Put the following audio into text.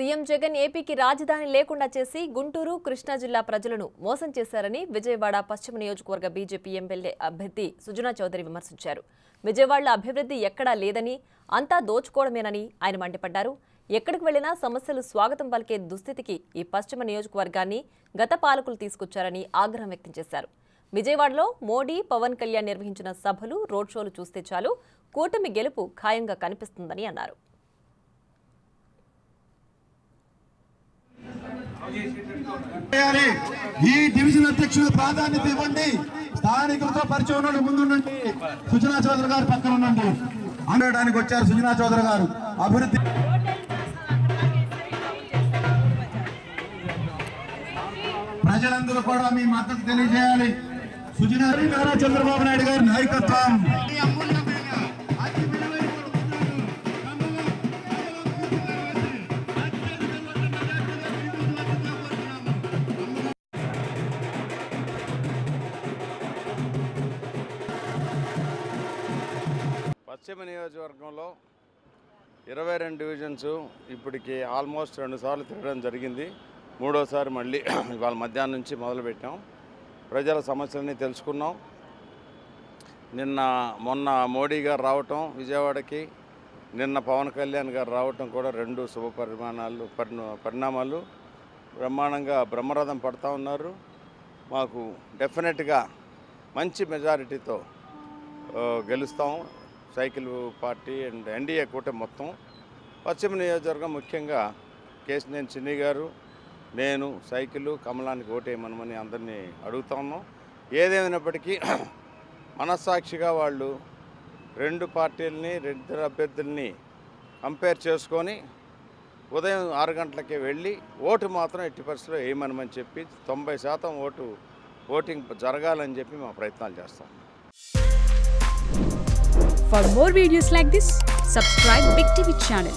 CM Jagan ఏపీకి రాజధాని లేకుండా చేసి గుంటూరు కృష్ణా జిల్లా ప్రజలను మోసం చేశారని విజయవాడ పశ్చిమ నియోజకవర్గ బీజేపీ ఎమ్మెల్యే అభ్యర్థి సుజనా చౌదరి విమర్శించారు. విజయవాడలో అభివృద్ధి ఎక్కడా లేదని, అంతా దోచుకోవడమేనని ఆయన మండిపడ్డారు. ఎక్కడికి వెళ్లినా సమస్యలు స్వాగతం పలికే దుస్థితికి ఈ పశ్చిమ నియోజకవర్గాన్ని గత పాలకులు తీసుకొచ్చారని ఆగ్రహం వ్యక్తం చేశారు. విజయవాడలో మోడీ, పవన్ కళ్యాణ్ నిర్వహించిన సభలు, రోడ్ షోలు చూస్తే చాలు కూటమి గెలుపు ఖాయంగా కనిపిస్తుందని అన్నారు. ఈ డివిజన్ అధ్యక్షులు ప్రాధాన్యత ఇవ్వండి. స్థానికులతో పరిచయం ముందుండండి. సుజనా చౌదరి గారు పక్కన ఉండండి. అనడానికి వచ్చారు సుజనా చౌదరి గారు. అభివృద్ధి ప్రజలందరూ కూడా మీ మద్దతు తెలియజేయాలి. సుజనా నారా చంద్రబాబు నాయుడు గారి నాయకత్వం. పశ్చిమ నియోజకవర్గంలో 22 డివిజన్స్ ఇప్పటికి ఆల్మోస్ట్ 2 సార్లు తిరగడం జరిగింది. మూడోసారి మళ్ళీ ఇవాళ మధ్యాహ్నం నుంచి మొదలుపెట్టాం. ప్రజల సమస్యలని తెలుసుకున్నాం. మొన్న మోడీ గారు రావటం విజయవాడకి, నిన్న పవన్ కళ్యాణ్ గారు రావటం కూడా 2 శుభ పరిణామాలు. బ్రహ్మాండంగా బ్రహ్మరథం పడతా ఉన్నారు. మాకు డెఫినెట్గా మంచి మెజారిటీతో గెలుస్తాం. సైకిల్ పార్టీ అండ్ ఎన్డీఏ కూటమి మొత్తం. పశ్చిమ నియోజకవర్గం ముఖ్యంగా కేశినేని చిన్ని గారు, నేను సైకిల్ కమలానికి ఓటేయమనమని అందరినీ అడుగుతా ఉన్నాం. ఏదేమైనప్పటికీ మనస్సాక్షిగా వాళ్ళు 2 పార్టీలని, 2 అభ్యర్థుల్ని కంపేర్ చేసుకొని ఉదయం 6 గంటలకే వెళ్ళి ఓటు మాత్రం ఎట్టి పరిస్థితిలో వేయమనమని చెప్పి 90% ఓటింగ్ జరగాలని చెప్పి మా ప్రయత్నాలు చేస్తాం. For more videos like this, subscribe Big TV channel.